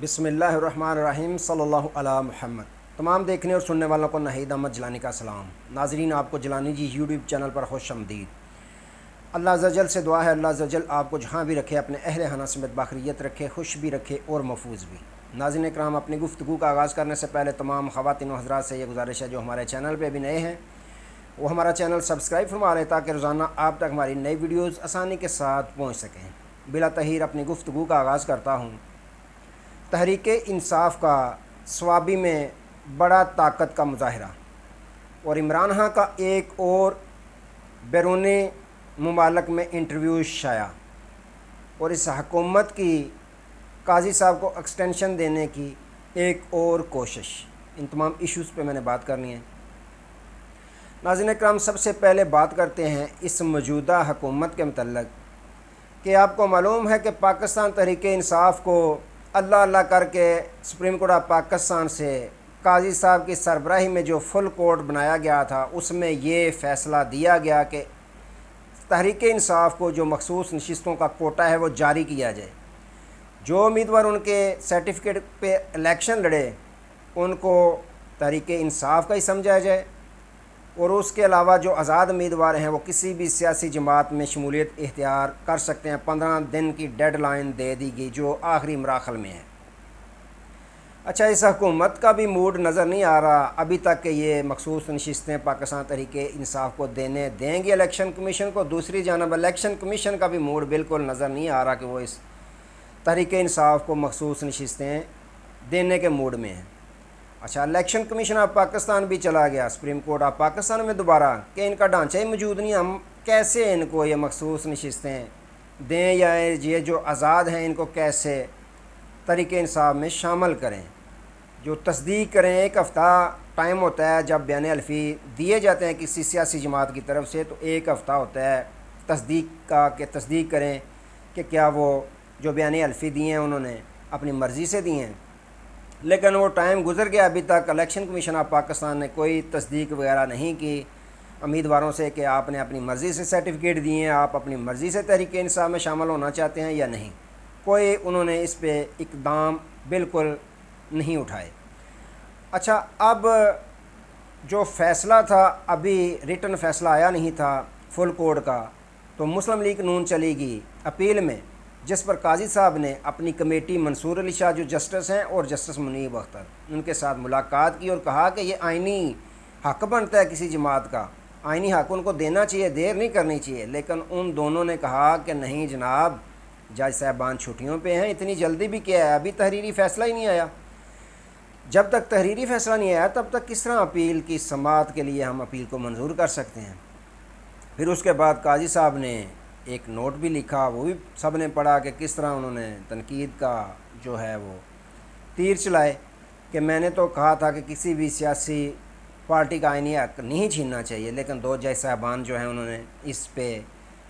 बिस्मिल्लाहिर्रहमानिर्रहीम सल्लल्लाहु अला मुहम्मद। तमाम देखने और सुनने वालों को नाहिद अहमद जिलानी का सलाम। नाजरीन, आपको जिलानी जी यूट्यूब चैनल पर खुश आमदीद। अल्लाह अज़्ज़ा वजल से दुआ है अल्लाह अज़्ज़ा वजल आपको जहाँ भी रखे अपने अहले खाना समेत बाखरियत रखे, खुश भी रखे और महफूज भी। नाज़रीन इकराम, अपनी गुफ्तगू का आगाज़ करने से पहले तमाम ख़वातीन व हज़रात से ये गुजारिश है जो हमारे चैनल पर भी नए हैं वो हमारा चैनल सब्सक्राइब फरमा लें ताकि रोज़ाना आप तक हमारी नई वीडियोज़ आसानी के साथ पहुँच सकें। बिला तहीर अपनी गुफ्तगू का आगाज़ करता हूँ। तहरीक इंसाफ का स्वाबी में बड़ा ताकत का मुजाहरा और इमरान खान का एक और बैरूनी मुमालक में इंटरव्यू शाया और इस हुकूमत की काजी साहब को एक्सटेंशन देने की एक और कोशिश, इन तमाम इश्यूज़ पे मैंने बात करनी है। नाज़रीन इकराम, सबसे पहले बात करते हैं इस मौजूदा हुकूमत के मतलब कि आपको मालूम है कि पाकिस्तान तहरीक इंसाफ को अल्लाह अल्लाह करके सुप्रीम कोर्ट ऑफ पाकिस्तान से काजी साहब की सरबराही में जो फुल कोर्ट बनाया गया था उसमें ये फ़ैसला दिया गया कि तहरीक इंसाफ को जो मखसूस नशिस्तों का कोटा है वो जारी किया जाए। जो उम्मीदवार उनके सर्टिफिकेट पे इलेक्शन लड़े उनको तहरीक इंसाफ का ही समझा जाए और उसके अलावा जो आज़ाद उम्मीदवार हैं वो किसी भी सियासी जमात में शमूलियत इख्तियार कर सकते हैं। 15 दिन की डेडलाइन दे दी गई जो आखिरी मराहल में है। अच्छा, इस हुकूमत का भी मूड नज़र नहीं आ रहा अभी तक कि ये मखसूस नशिस्तें पाकिस्तान तहरीक इंसाफ को देंगे इलेक्शन कमीशन को। दूसरी जानब इलेक्शन कमीशन का भी मूड बिल्कुल नज़र नहीं आ रहा कि वो इस तहरीक इंसाफ को मखसूस नशिस्तें देने के मूड में है। अच्छा, इलेक्शन कमीशन ऑफ पाकिस्तान भी चला गया सुप्रीम कोर्ट ऑफ पाकिस्तान में दोबारा कि इनका ढांचा ही मौजूद नहीं, हम कैसे इनको ये मखसूस नशिस्तें दें या ये जो आज़ाद हैं इनको कैसे तहरीक इंसाफ में शामिल करें। जो तस्दीक करें, एक हफ़्ता टाइम होता है जब बयान हल्फी दिए जाते हैं किसी सियासी जमात की तरफ से, तो एक हफ़्ता होता है तस्दीक का कि तस्दीक करें कि क्या वो जो बयान हल्फी दिए हैं उन्होंने अपनी मर्ज़ी से दिए हैं। लेकिन वो टाइम गुजर गया, अभी तक इलेक्शन कमीशन ऑफ पाकिस्तान ने कोई तस्दीक वगैरह नहीं की उम्मीदवारों से कि आपने अपनी मर्ज़ी से सर्टिफिकेट दिए हैं, आप अपनी मर्ज़ी से तहरीक इंसाफ में शामिल होना चाहते हैं या नहीं। कोई उन्होंने इस पे इक़दाम बिल्कुल नहीं उठाए। अच्छा, अब जो फ़ैसला था, अभी रिटन फ़ैसला आया नहीं था फुल कोर्ट का, तो मुस्लिम लीग नून चलेगी अपील में जिस पर काजी साहब ने अपनी कमेटी मंसूर अली शाह जो जस्टिस हैं और जस्टिस मुनीब अख्तर उनके साथ मुलाकात की और कहा कि ये आइनी हक़ बनता है किसी जमात का, आइनी हक़ उनको देना चाहिए, देर नहीं करनी चाहिए। लेकिन उन दोनों ने कहा कि नहीं जनाब, जज साहबान छुट्टियों पे हैं, इतनी जल्दी भी क्या है, अभी तहरीरी फ़ैसला ही नहीं आया। जब तक तहरीरी फ़ैसला नहीं आया तब तक किस तरह अपील की समाअत के लिए हम अपील को मंजूर कर सकते हैं। फिर उसके बाद काजी साहब ने एक नोट भी लिखा, वो भी सब ने पढ़ा कि किस तरह उन्होंने तनकीद का जो है वो तीर चलाए कि मैंने तो कहा था कि किसी भी सियासी पार्टी का आइनी हक़ नहीं छीनना चाहिए, लेकिन दो जज साहबान जो हैं उन्होंने इस पे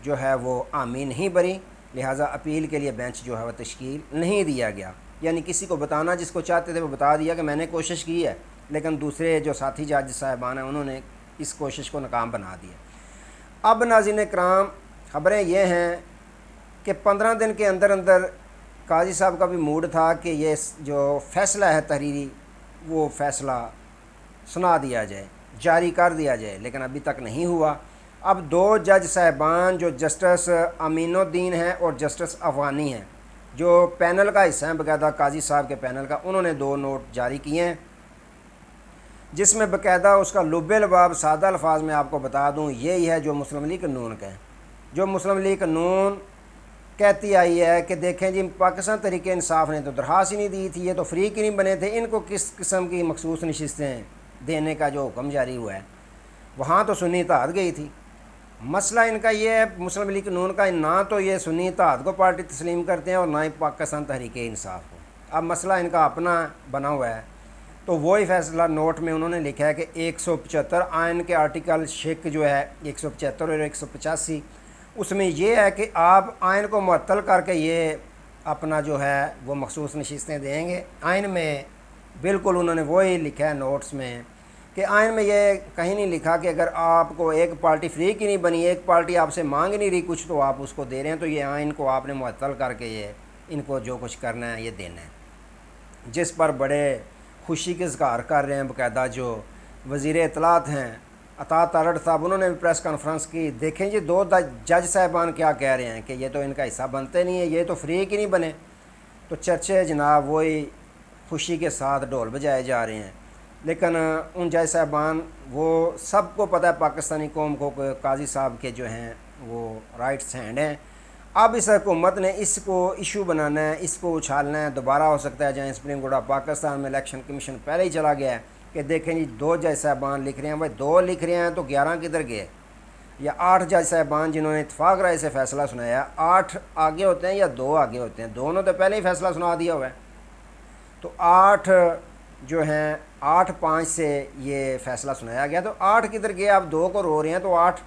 जो है वो आमीन नहीं भरी, लिहाजा अपील के लिए बेंच जो है वह तश्कील नहीं दिया गया। यानी किसी को बताना जिसको चाहते थे वो बता दिया कि मैंने कोशिश की है, लेकिन दूसरे जो साथी जज साहबान हैं उन्होंने इस कोशिश को नाकाम बना दिया। अब नाज़रीन इकराम, ख़बरें ये हैं कि 15 दिन के अंदर अंदर काजी साहब का भी मूड था कि ये जो फ़ैसला है तहरीरी वो फ़ैसला सुना दिया जाए, जारी कर दिया जाए, लेकिन अभी तक नहीं हुआ। अब दो जज साहबान जो जस्टिस अमीनुद्दीन हैं और जस्टिस अफगानी हैं जो पैनल का हिस्सा हैं बाकायदा काजी साहब के पैनल का, उन्होंने 2 नोट जारी किए हैं जिसमें बाकायदा उसका लुब्बे लबाब सादा अल्फाज में आपको बता दूँ यही है जो मुस्लिम लीग नून का है। जो मुस्लिम लीग नून कहती आई है कि देखें जी, पाकिस्तान तहरीक इंसाफ ने तो दरख्वास्त ही नहीं दी थी, ये तो फ्री की नहीं बने थे, इनको किस किस्म की मखसूस नशिस्तें देने का जो हुक्म जारी हुआ है, वहाँ तो सुन्नी इत्तेहाद गई थी। मसला इनका ये है मुस्लिम लीग नून का, ना तो ये सुन्नी इत्तेहाद को पार्टी तस्लीम करते हैं और ना ही पाकिस्तान तहरीक इंसाफ को। अब मसला इनका अपना बना हुआ है, तो वही फ़ैसला नोट में उन्होंने लिखा है कि 175 आइन के आर्टिकल शेख जो है 175 और 185 उसमें यह है कि आप आइन को मुअत्तल करके ये अपना जो है वो मखसूस नशिस्तें देंगे। आइन में बिल्कुल उन्होंने वही लिखा है नोट्स में कि आइन में ये कहीं नहीं लिखा कि अगर आपको एक पार्टी फ्री की नहीं बनी, एक पार्टी आपसे मांग नहीं रही कुछ तो आप उसको दे रहे हैं, तो ये आइन को आपने मुअत्तल करके ये इनको जो कुछ करना है ये देना है। जिस पर बड़े खुशी के इज़हार कर रहे हैं। बाकायदा जो वज़ीर इत्तलात हैं अता तारड़ साहब, उन्होंने भी प्रेस कॉन्फ्रेंस की। देखें जी, दो जज साहिबान क्या कह रहे हैं कि ये तो इनका हिस्सा बनते नहीं है, ये तो फ्री की नहीं बने। तो चर्चे जनाब वही खुशी के साथ ढोल बजाए जा रहे हैं। लेकिन उन जज साहिबान, वो सबको पता है पाकिस्तानी कौम को काजी साहब के जो हैं वो राइट्स हैंड हैं। अब इस हुकूमत ने इसको इशू बनाना है, इसको उछालना है। दोबारा हो सकता है जहाँ सुप्रीम कोर्ट ऑफ पाकिस्तान में इलेक्शन कमीशन पहले ही चला गया है कि देखें जी, 2 जज साहबान लिख रहे हैं। भाई 2 लिख रहे हैं तो 11 किधर गए? या 8 जज साहबान जिन्होंने इत्तफाक राय से फ़ैसला सुनाया, 8 आगे होते हैं या 2 आगे होते हैं? दोनों तो पहले ही फ़ैसला सुना दिया हुआ है। तो 8 जो हैं, 8-5 से ये फ़ैसला सुनाया गया, तो 8 किधर गए? आप 2 को रो रहे हैं तो 8।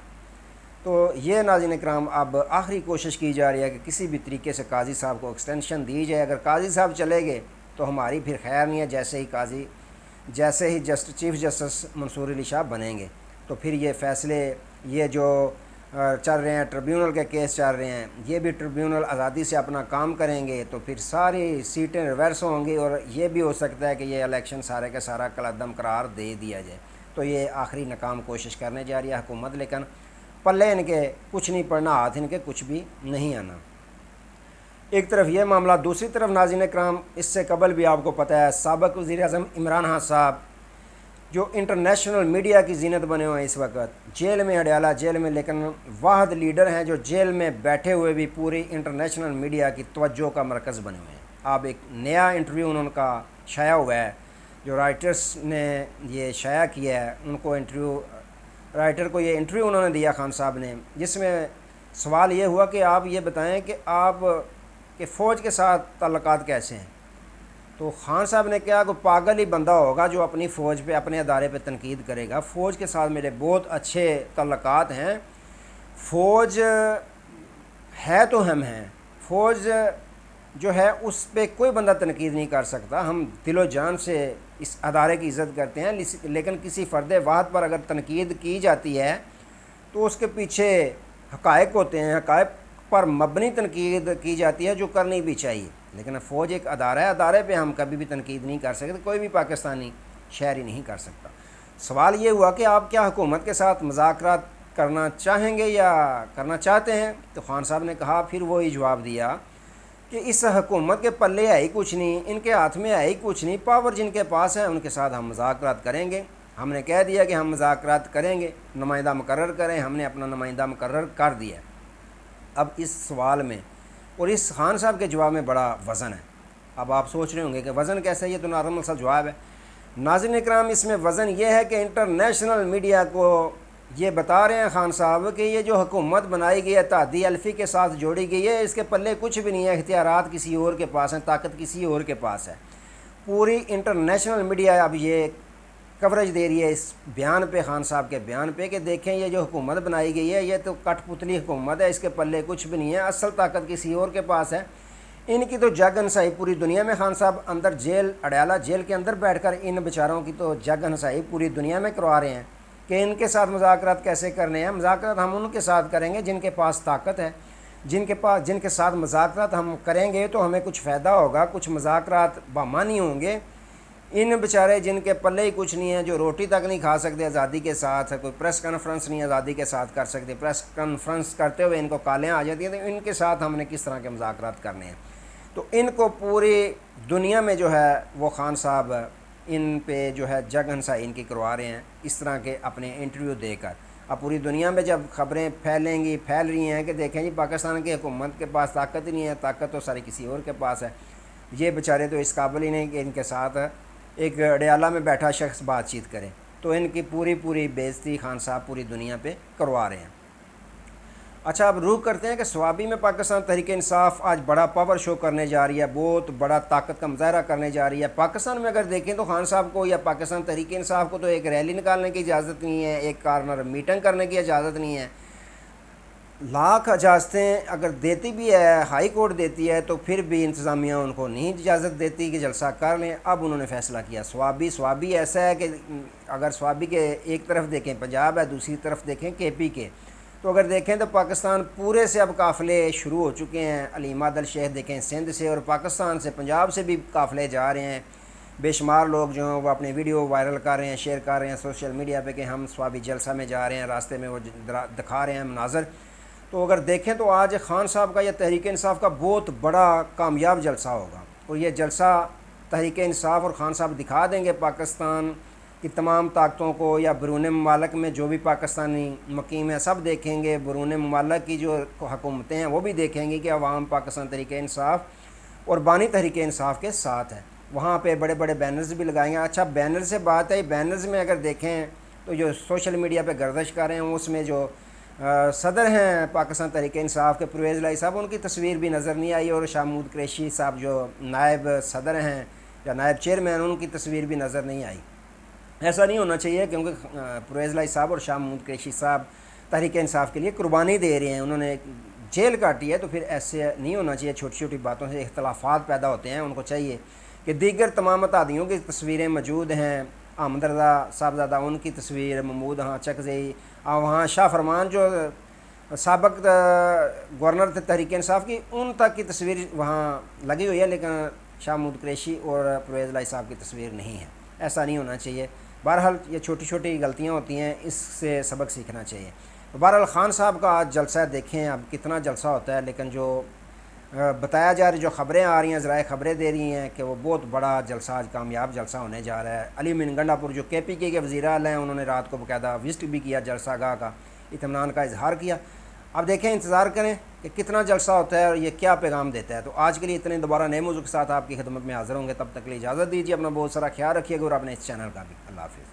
तो ये नाज़रीन इकराम, अब आखिरी कोशिश की जा रही है कि किसी भी तरीके से काजी साहब को एक्सटेंशन दी जाए। अगर काजी साहब चले गए तो हमारी फिर खैर नहीं है। जैसे ही चीफ़ जस्टिस मंसूर अली शाह बनेंगे तो फिर ये फ़ैसले, ये जो चल रहे हैं ट्रिब्यूनल के केस चल रहे हैं, ये भी ट्रिब्यूनल आज़ादी से अपना काम करेंगे। तो फिर सारी सीटें रिवर्स होंगी और ये भी हो सकता है कि ये इलेक्शन सारे का सारा कलअदम करार दे दिया जाए। तो ये आखिरी नाकाम कोशिश करने जा रही है हुकूमत, लेकिन पल्ले इनके कुछ नहीं पड़ना, हाथ इनके कुछ भी नहीं आना। एक तरफ ये मामला, दूसरी तरफ नाज़रीन इकराम, इससे कबल भी आपको पता है साबिक़ वज़ीर-ए-आज़म इमरान खान साहब जो इंटरनेशनल मीडिया की जीनत बने हुए हैं इस वक्त, जेल में, अडयाला जेल में, लेकिन वाहिद लीडर हैं जो जेल में बैठे हुए भी पूरी इंटरनेशनल मीडिया की तवज्जो का मरकज़ बने हुए हैं। अब एक नया इंटरव्यू उनका शाया हुआ है, जो राइटर्स ने ये शाया किया है, उनको राइटर को ये इंटरव्यू उन्होंने दिया खान साहब ने, जिसमें सवाल ये हुआ कि आप ये बताएं कि आप के फ़ौज के साथ ताल्लुकात कैसे हैं। तो खान साहब ने कहा, कोई पागल ही बंदा होगा जो अपनी फ़ौज पे, अपने अदारे पे तनकीद करेगा। फ़ौज के साथ मेरे बहुत अच्छे ताल्लुकात हैं। फ़ौज है तो हम हैं, फ़ौज जो है उस पर कोई बंदा तनकीद नहीं कर सकता। हम दिलो जान से इस अदारे की इज़्ज़त करते हैं, लेकिन किसी फ़र्द वाहिद पर अगर तनकीद की जाती है तो उसके पीछे हक़ाइक़ होते हैं, हक़ाइक़ पर मबनी तनकीद की जाती है जो करनी भी चाहिए। लेकिन फ़ौज एक अदारा है, अदारे पे हम कभी भी तनकीद नहीं कर सकते, कोई भी पाकिस्तानी शहरी नहीं कर सकता। सवाल ये हुआ कि आप क्या हुकूमत के साथ मुज़ाकरात करना चाहेंगे या करना चाहते हैं? तो खान साहब ने कहा, फिर वही जवाब दिया कि इस हुकूमत के पल्ले है ही कुछ नहीं, इनके हाथ में है ही कुछ नहीं, पावर जिनके पास है उनके साथ हम मुज़ाकरात करेंगे। हमने कह दिया कि हम मुज़ाकरात करेंगे, नुमाइंदा मुकर्रर करें, हमने अपना नुमाइंदा मुकर्रर कर दिया। अब इस सवाल में और इस खान साहब के जवाब में बड़ा वज़न है। अब आप सोच रहे होंगे कि वज़न कैसा है, ये तो नॉर्मल सा जवाब है। नाज़रीन इकराम, इसमें वज़न ये है कि इंटरनेशनल मीडिया को ये बता रहे हैं खान साहब कि ये जो हुकूमत बनाई गई है तादी अल्फ़ी के साथ जोड़ी गई है, इसके पल्ले कुछ भी नहीं है, इख्तियारात किसी और के पास हैं, ताकत किसी और के पास है। पूरी इंटरनेशनल मीडिया अब ये कवरेज दे रही है इस बयान पे, खान साहब के बयान पे, कि देखें ये जो हुकूमत बनाई गई है ये तो कठपुतली हुकूमत है, इसके पल्ले कुछ भी नहीं है, असल ताकत किसी और के पास है। इनकी तो जग हंसाई पूरी दुनिया में, खान साहब अंदर जेल, अडयाला जेल के अंदर बैठकर इन बेचारों की तो जग हंसाई पूरी दुनिया में करवा रहे हैं कि इनके साथ मुज़ाकरात कैसे करने हैं। मुज़ाकरात हम उनके साथ करेंगे जिनके पास ताकत है, जिनके साथ मुज़ाकरात हम करेंगे तो हमें कुछ फ़ायदा होगा, कुछ मुज़ाकरात बामानी होंगे। इन बेचारे जिनके पल्ले ही कुछ नहीं है, जो रोटी तक नहीं खा सकते आज़ादी के साथ, कोई प्रेस कॉन्फ्रेंस नहीं आज़ादी के साथ कर सकते, प्रेस कॉन्फ्रेंस करते हुए इनको कालें आ जाती हैं, तो इनके साथ हमने किस तरह के मुज़ाकरात करने हैं। तो इनको पूरी दुनिया में जो है वो खान साहब इन पे जो है जग हंसाई इनकी करवा रहे हैं इस तरह के अपने इंटरव्यू देकर। अब पूरी दुनिया में जब खबरें फैल रही हैं कि देखें जी पाकिस्तान की हुकूमत के पास ताकत ही नहीं है, ताकत तो सारी किसी और के पास है, ये बेचारे तो इस काबिल ही नहीं कि इनके साथ एक अडयाला में बैठा शख्स बातचीत करें। तो इनकी पूरी बेइज्जती खान साहब पूरी दुनिया पे करवा रहे हैं। अच्छा, अब रुख करते हैं कि स्वाबी में पाकिस्तान तहरीक इंसाफ आज बड़ा पावर शो करने जा रही है, बहुत बड़ा ताकत का मुजाहरा करने जा रही है। पाकिस्तान में अगर देखें तो खान साहब को या पाकिस्तान तहरीक इंसाफ को तो एक रैली निकालने की इजाज़त नहीं है, एक कार्नर मीटिंग करने की इजाज़त नहीं है। लाख इजाज़तें अगर देती भी है, हाई कोर्ट देती है, तो फिर भी इंतज़ामिया उनको नहीं इजाज़त देती कि जलसा कर लें। अब उन्होंने फ़ैसला किया स्वाबी ऐसा है कि अगर स्वाबी के एक तरफ देखें पंजाब है, दूसरी तरफ देखें KP के, तो अगर देखें तो पाकिस्तान पूरे से अब काफ़िले शुरू हो चुके हैं। अली इमाद अल शेख देखें सिंध से और पाकिस्तान से, पंजाब से भी काफ़िले जा रहे हैं। बेशुमार लोग जो हैं वो अपने वीडियो वायरल कर रहे हैं, शेयर कर रहे हैं सोशल मीडिया पे कि हम स्वाबी जलसा में जा रहे हैं, रास्ते में वो दिखा रहे हैं मनाजर। तो अगर देखें तो आज खान साहब का या तहरीक इंसाफ का बहुत बड़ा कामयाब जलसा होगा और ये जलसा तहरीक इंसाफ और खान साहब दिखा देंगे पाकिस्तान की तमाम ताकतों को, या बैरून ममालक में जो भी पाकिस्तानी मकीम है सब देखेंगे, बैरून ममालक की जो हुकूमतें हैं वो भी देखेंगी कि अवाम पाकिस्तान तहरीक इंसाफ और बानी तहरीक इंसाफ के साथ है। वहाँ पे बड़े बड़े बैनर्स भी लगाएंगे। अच्छा, बैनर से बात है, बैनर्स में अगर देखें तो जो सोशल मीडिया पे गर्दिश कर रहे हैं उसमें जो सदर हैं पाकिस्तान तहरीक इंसाफ के परवेज़ लाई साहब, उनकी तस्वीर भी नज़र नहीं आई, और शाह महमूद कुरैशी साहब जो नायब सदर हैं या नायब चेयरमैन, उनकी तस्वीर भी नज़र नहीं आई। ऐसा नहीं होना चाहिए, क्योंकि परवेज़ लाई साहब और शाह महमूद कुरैशी साहब तहरीक इंसाफ के लिए कुर्बानी दे रहे हैं, उन्होंने जेल काटी है, तो फिर ऐसे नहीं होना चाहिए। छोटी छोटी बातों से इख्तलाफात पैदा होते हैं। उनको चाहिए कि दीगर तमाम अतादियों की तस्वीरें मौजूद हैं, अहमद रज़ा साहबज़ादा उनकी तस्वीर, महमूद हाँ चकज़ई, वहाँ शाह फरमान जो साबिक़ गवर्नर थे तहरीक इंसाफ की, उन तक की तस्वीर वहाँ लगी हुई है, लेकिन शाह महमूद कुरैशी और परवेज़ लाई साहब की तस्वीर नहीं है। ऐसा नहीं होना चाहिए। बहरहाल ये छोटी छोटी गलतियाँ होती हैं, इससे सबक सीखना चाहिए। तो बहरहाल खान साहब का आज जलसा देखें अब कितना जलसा होता है, लेकिन जो बताया जा रही, जो ख़बरें आ रही हैं, ज़राए ख़बरें दे रही हैं कि वो बहुत बड़ा जलसा, आज कामयाब जलसा होने जा रहा है। अली अमीन गंडापुर जो KPK के वज़ीर आला हैं, उन्होंने रात को बाकायदा विज़िट भी किया, जलसा गाह का इत्मीनान का इजहार किया। अब देखें, इंतज़ार करें कि कितना जलसा होता है और ये क्या पैगाम देता है। तो आज के लिए इतने, दोबारा नए मौजू के साथ आपकी खिदमत में हाज़िर होंगे। तब तक के लिए इजाज़त दीजिए। अपना बहुत सारा ख्याल रखिएगा और अपने इस चैनल का भी। अल्लाह हाफ़िज़।